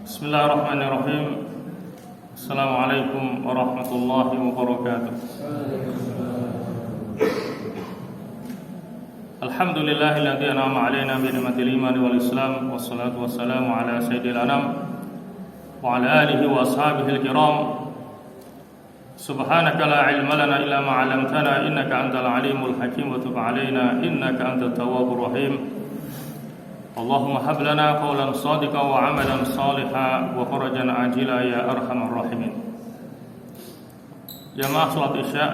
Bismillahirrahmanirrahim. Assalamualaikum warahmatullahi wabarakatuh. Alhamdulillahilladzi an'ama 'alaina bi ni'matil iman wal islam wassalatu wassalamu ala sayyidil anam wa ala alihi wa ashabihi kiram. Subhanaka la ilma lana illa ma 'allamtana innaka antal alimul hakim wa tub 'alaina innaka antat tawwabur rahim. Allahumma hab lana qawlan shadiqan wa 'amalan shalihan wa farajan ajila ya arhamar rahimin. Jamaah salat Isya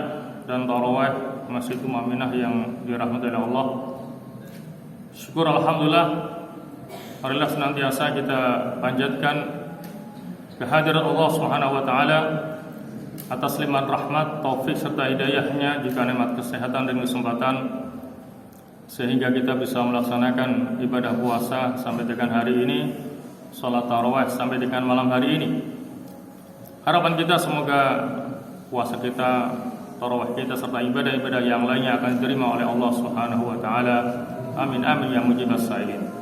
dan tarawih Masjid Mu'minah yang dirahmati oleh Allah. Syukur alhamdulillah, marilah senantiasa kita panjatkan kehadirat Allah Subhanahu wa taala atas limpahan rahmat, taufik serta hidayahnya, jika nikmat kesehatan dan kesempatan sehingga kita bisa melaksanakan ibadah puasa sampai dengan hari ini, sholat tarawih sampai dengan malam hari ini. Harapan kita semoga puasa kita, tarawih kita serta ibadah-ibadah yang lainnya akan diterima oleh Allah Subhanahu wa taala. Amin amin ya mujibas sa'ilin.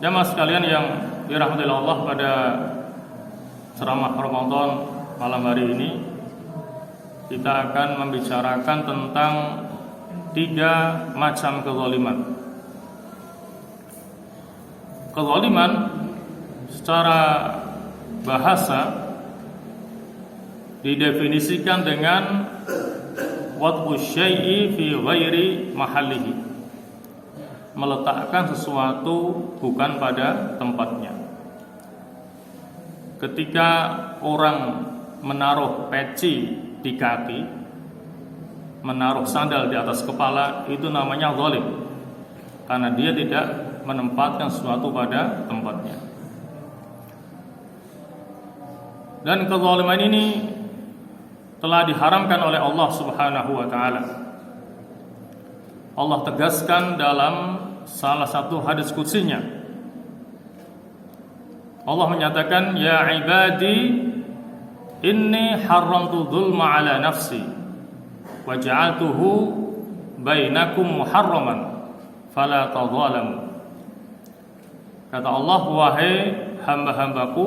Jamaah sekalian yang dirahmati Allah, pada ceramah Ramadan malam hari ini kita akan membicarakan tentang 3 macam kezaliman. Kezaliman secara bahasa didefinisikan dengan wad'u syai'i fi ghairi mahallihi, meletakkan sesuatu bukan pada tempatnya. Ketika orang menaruh peci di kaki, menaruh sandal di atas kepala, itu namanya zalim, karena dia tidak menempatkan sesuatu pada tempatnya. Dan kezaliman ini telah diharamkan oleh Allah Subhanahu wa taala. Allah tegaskan dalam salah satu hadis qudsinya. Allah menyatakan, ya ibadi inni haramtu dzulma ala nafsi wa ja'altuhu bainakum muharraman fala tadzalamu. Kata Allah, wahai hamba-hambaku,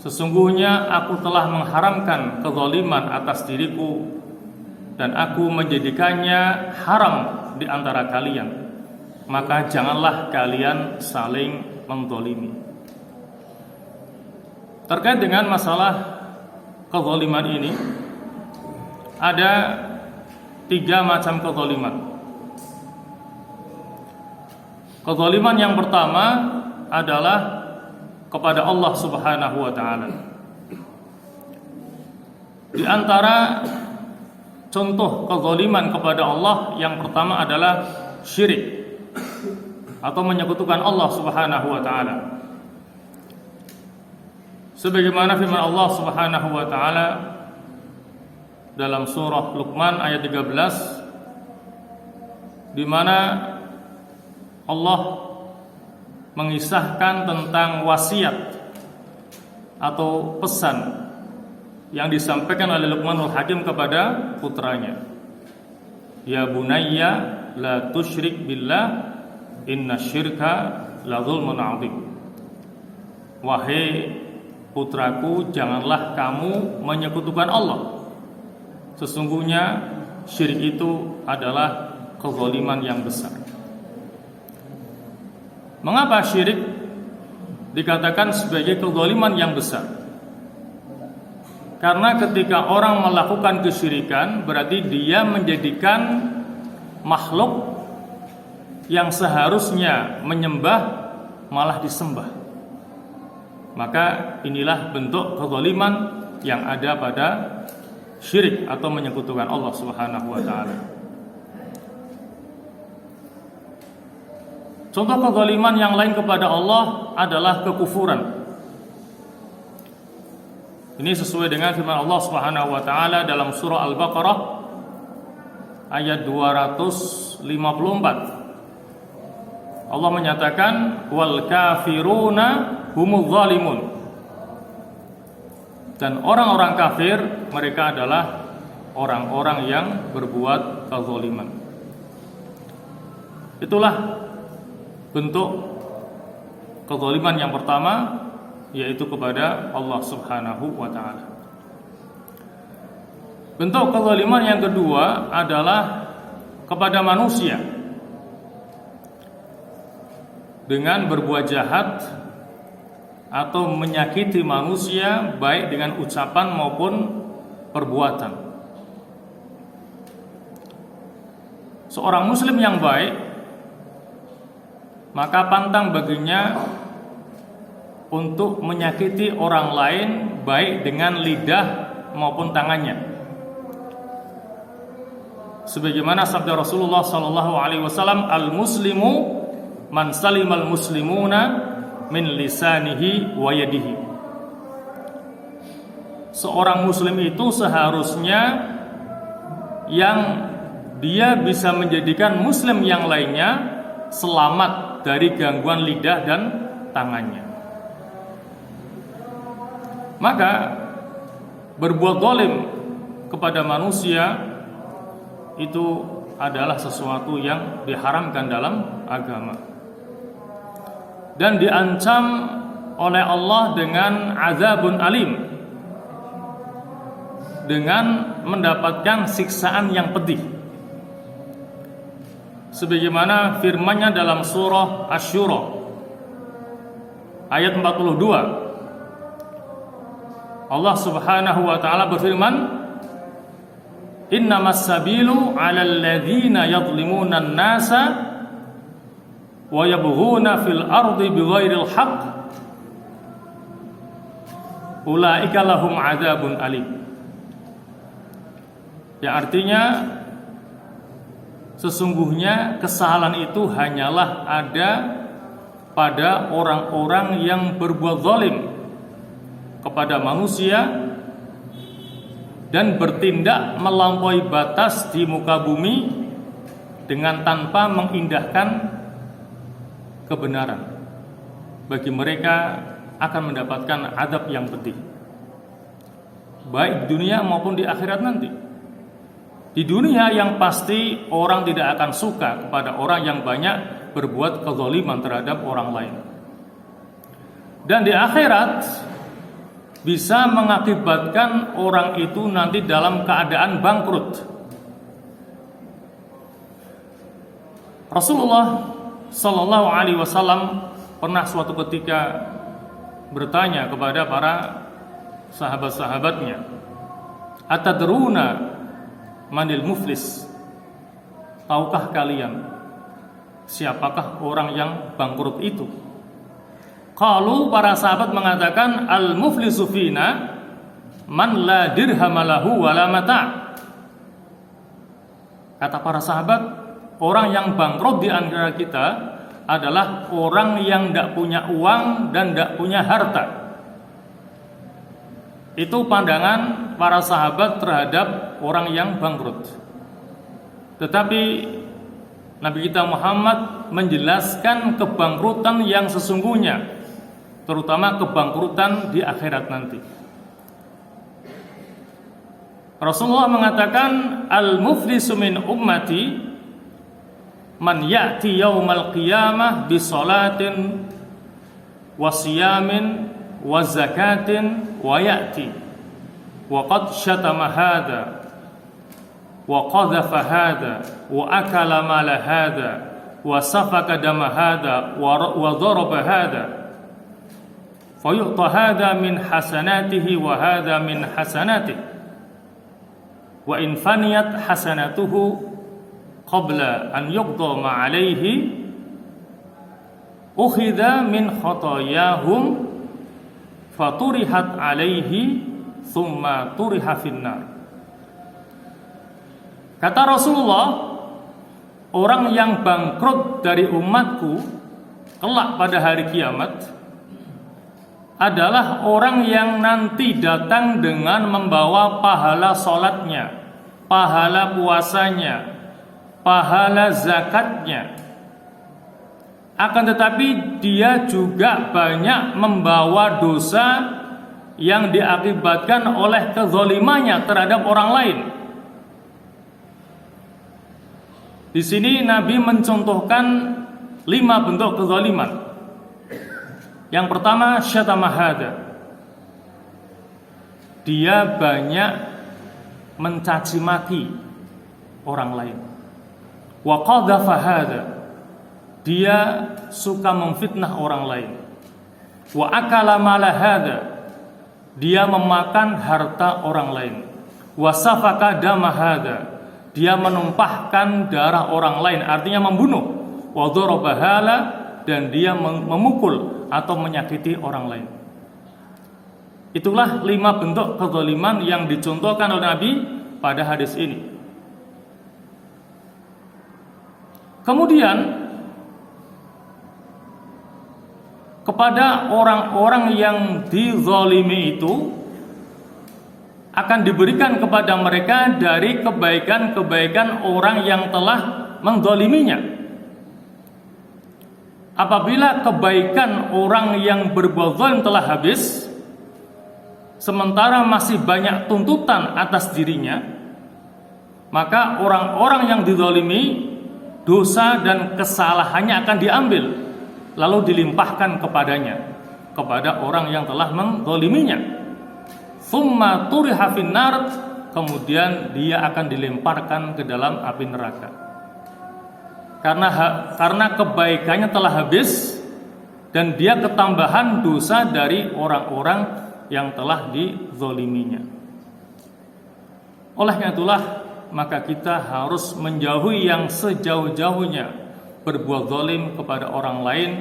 sesungguhnya aku telah mengharamkan kezaliman atas diriku dan aku menjadikannya haram di antara kalian, maka janganlah kalian saling menzalimi. Terkait dengan masalah kezaliman ini, ada 3 macam kezaliman. Kezaliman yang pertama adalah kepada Allah Subhanahu wa taala. Di antara contoh kezaliman kepada Allah yang pertama adalah syirik atau menyekutukan Allah Subhanahu wa taala. Sebagaimana firman Allah Subhanahu wa taala dalam surah Luqman ayat 13, di mana Allah mengisahkan tentang wasiat atau pesan yang disampaikan oleh Luqmanul Hakim kepada putranya. Ya bunayya la tusyrik billah innasyirka la dzulmun 'adzim. Wahai putraku, janganlah kamu menyekutukan Allah. Sesungguhnya syirik itu adalah kezaliman yang besar. Mengapa syirik dikatakan sebagai kezaliman yang besar? Karena ketika orang melakukan kesyirikan, berarti dia menjadikan makhluk yang seharusnya menyembah malah disembah. Maka inilah bentuk kezaliman yang ada pada syirik atau menyekutukan Allah Subhanahu wa taala. Contoh kezaliman yang lain kepada Allah adalah kekufuran. Ini sesuai dengan firman Allah Subhanahu wa taala dalam surah Al-Baqarah ayat 254. Allah menyatakan, wal kafiruna humuz zalimun. Dan orang-orang kafir, mereka adalah orang-orang yang berbuat kezaliman. Itulah bentuk kezaliman yang pertama yaitu kepada Allah Subhanahu wa taala. Bentuk kezaliman yang kedua adalah kepada manusia dengan berbuat jahat atau menyakiti manusia baik dengan ucapan maupun perbuatan. Seorang muslim yang baik, maka pantang baginya untuk menyakiti orang lain baik dengan lidah maupun tangannya. Sebagaimana sabda Rasulullah sallallahu alaihi wasallam, "Al-muslimu man salimal muslimuna min lisanihi wa yadihi." Seorang muslim itu seharusnya yang dia bisa menjadikan muslim yang lainnya selamat dari gangguan lidah dan tangannya. Maka berbuat zalim kepada manusia itu adalah sesuatu yang diharamkan dalam agama dan diancam oleh Allah dengan azabun alim, dengan mendapatkan siksaan yang pedih. Sebagaimana firman-Nya dalam surah Asy-Syura ayat 42, Allah Subhanahu wa taala berfirman, "Innamas sabilu 'alal ladzina yadhlimuna an-nasa wa yabghuna fil ardi bighairil haqq ulaika lahum 'adzabun alim." Yang artinya sesungguhnya kesalahan itu hanyalah ada pada orang-orang yang berbuat zalim kepada manusia dan bertindak melampaui batas di muka bumi dengan tanpa mengindahkan kebenaran. Bagi mereka akan mendapatkan azab yang pedih, baik di dunia maupun di akhirat nanti. Di dunia yang pasti orang tidak akan suka kepada orang yang banyak berbuat kezaliman terhadap orang lain. Dan di akhirat bisa mengakibatkan orang itu nanti dalam keadaan bangkrut. Rasulullah sallallahu alaihi wasallam pernah suatu ketika bertanya kepada para sahabat-sahabatnya, "Atadruna manil muflis?" Tahukah kalian siapakah orang yang bangkrut itu? Qalu, para sahabat mengatakan, "Al-muflisu fina man la dirham lahu wa la mata'." Kata para sahabat, orang yang bangkrut di antara kita adalah orang yang tidak punya uang dan tidak punya harta. Itu pandangan para sahabat terhadap orang yang bangkrut. Tetapi Nabi kita Muhammad menjelaskan kebangkrutan yang sesungguhnya, terutama kebangkrutan di akhirat nanti. Rasulullah mengatakan, "Al-muflisu min ummati man ya'ti yaumal qiyamah bi salatin wa siyamin wa zakatin wa ya'ti wa qad syatama hadha wa qadhafa hadha wa akala mala hadha wa safaka dama hadha wa daraba hadha fayu'ta hadha min hasanatihi wa hadha min hasanatihi wa in faniyat hasanatuhu qabla an yuqda ma alayhi ukhidha min khatayahum faturihat alayhi thumma turiha finnar." Kata Rasulullah, orang yang bangkrut dari umatku kelak pada hari kiamat adalah orang yang nanti datang dengan membawa pahala sholatnya, pahala puasanya, pahala zakatnya. Akan tetapi dia juga banyak membawa dosa yang diakibatkan oleh kezalimannya terhadap orang lain. Di sini Nabi mencontohkan 5 bentuk kezaliman. Yang pertama, syatama hada. Dia banyak mencaci maki orang lain. Wa qadhafa hada. Dia suka memfitnah orang lain. Wa akala mala hada. Dia memakan harta orang lain. Wa safaka dama hada. Dia menumpahkan darah orang lain, artinya membunuh. Wa daraba hala, dan dia memukul atau menyakiti orang lain. Itulah 5 bentuk kezaliman yang dicontohkan oleh Nabi pada hadis ini. Kemudian kepada orang-orang yang dizalimi itu akan diberikan kepada mereka dari kebaikan-kebaikan orang yang telah menzaliminya. Apabila kebaikan orang yang berbuat zalim telah habis, sementara masih banyak tuntutan atas dirinya, maka orang-orang yang dizalimi, dosa dan kesalahannya akan diambil, lalu dilimpahkan kepadanya, kepada orang yang telah menzaliminya. Tsumma turiha finnar, kemudian dia akan dilemparkan ke dalam api neraka. Karena kebaikannya telah habis dan dia ketambahan dosa dari orang-orang yang telah dizaliminya. Oleh karena itulah maka kita harus menjauhi yang sejauh-jauhnya berbuat zalim kepada orang lain,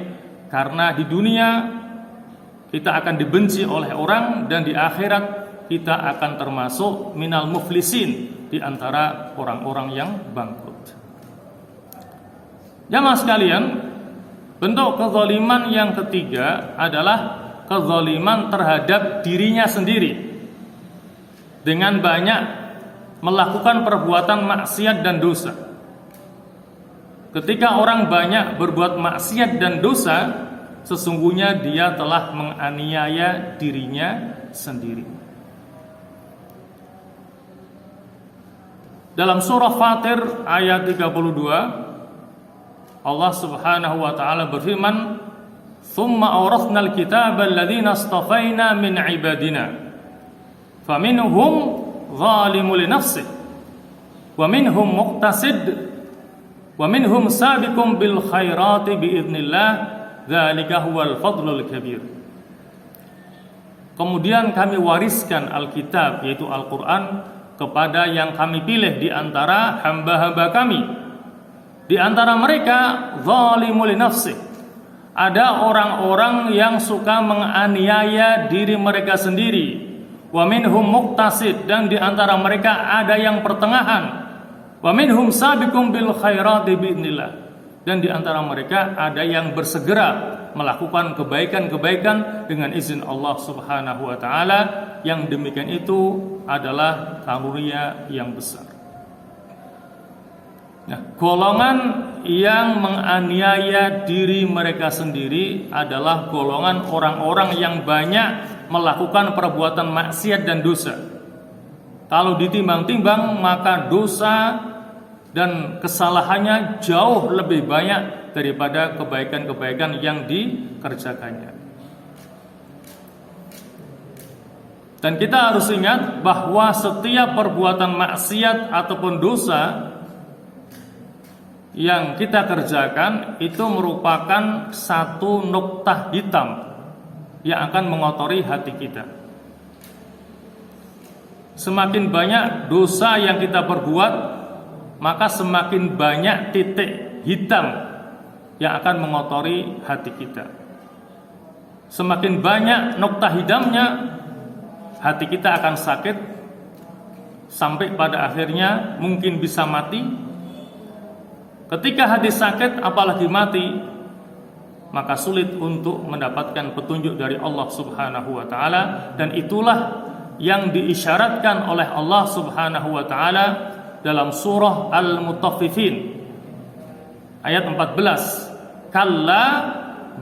karena di dunia kita akan dibenci oleh orang dan di akhirat kita akan termasuk minal muflisin, di antara orang-orang yang bangkrut. Jamaah sekalian, bentuk kezaliman yang ketiga adalah kezaliman terhadap dirinya sendiri dengan banyak melakukan perbuatan maksiat dan dosa. Ketika orang banyak berbuat maksiat dan dosa, sesungguhnya dia telah menganiaya dirinya sendiri. Dalam surah Fatir ayat 32, Allah Subhanahu wa taala berfirman, "Tsumma awrathnal kitaba alladziina astafaina min 'ibadina, faminhum zalimun li nafsihi, wa minhum muqtasid, wa minhum sabiqun bil khairati biidznillah, dzalika huwal fadlul kabir." Kemudian kami wariskan Alkitab, yaitu Al-Quran, kepada yang kami pilih di antara hamba-hamba kami. Di antara mereka zalimul nafsi, ada orang-orang yang suka menganiaya diri mereka sendiri. Wa minhum muqtasid, dan di antara mereka ada yang pertengahan. Wa minhum sabiqun bil khairati biidznillah, dan di antara mereka ada yang bersegera melakukan kebaikan-kebaikan dengan izin Allah Subhanahu wa taala. Yang demikian itu adalah karunia yang besar. Nah, golongan yang menganiaya diri mereka sendiri adalah golongan orang-orang yang banyak melakukan perbuatan maksiat dan dosa. Kalau ditimbang-timbang, maka dosa dan kesalahannya jauh lebih banyak daripada kebaikan-kebaikan yang dikerjakannya. Dan kita harus ingat bahwa setiap perbuatan maksiat ataupun dosa yang kita kerjakan itu merupakan satu noktah hitam yang akan mengotori hati kita. Semakin banyak dosa yang kita perbuat, maka semakin banyak titik hitam yang akan mengotori hati kita. Semakin banyak noktah hitamnya, hati kita akan sakit sampai pada akhirnya mungkin bisa mati. Ketika hati sakit, apalagi mati, maka sulit untuk mendapatkan petunjuk dari Allah Subhanahu wa taala. Dan itulah yang diisyaratkan oleh Allah Subhanahu wa taala dalam surah Al-Mutaffifin ayat 14. Kalla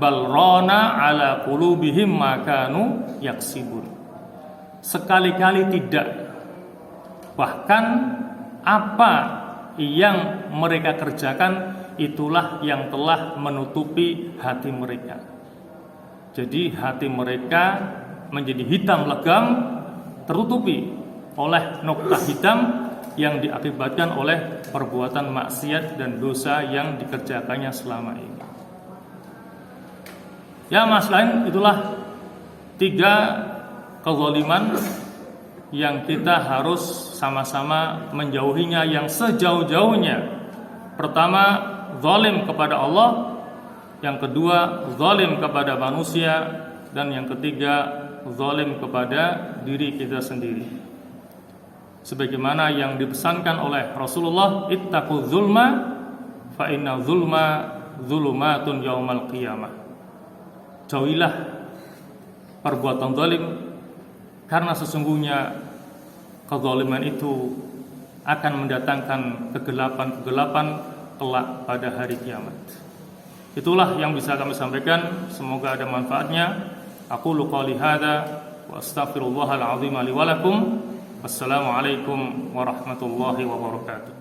bal rana ala qulubihim ma kanu yaksibun. Sekali-kali tidak. Bahkan apa yang mereka kerjakan itulah yang telah menutupi hati mereka. Jadi hati mereka menjadi hitam legam, tertutupi oleh noktah hitam yang diakibatkan oleh perbuatan maksiat dan dosa yang dikerjakannya selama ini. Ya mas lain, itulah 3 kezaliman yang kita harus sama-sama menjauhinya yang sejauh-jauhnya. Pertama, zalim kepada Allah. Yang kedua, zalim kepada manusia. Dan yang ketiga, zalim kepada diri kita sendiri. Sebagaimana yang dipesankan oleh Rasulullah, ittaqu zulma fa inna zulma zulumatun yaumal qiyamah. Jauhilah perbuatan zalim, karena sesungguhnya kezaliman itu akan mendatangkan kegelapan-kegelapan kelak pada hari kiamat. Itulah yang bisa kami sampaikan, semoga ada manfaatnya. Aqulu qouli hadza wa astaghfirullahal azim li wa lakum. Wassalamualaikum warahmatullahi wabarakatuh.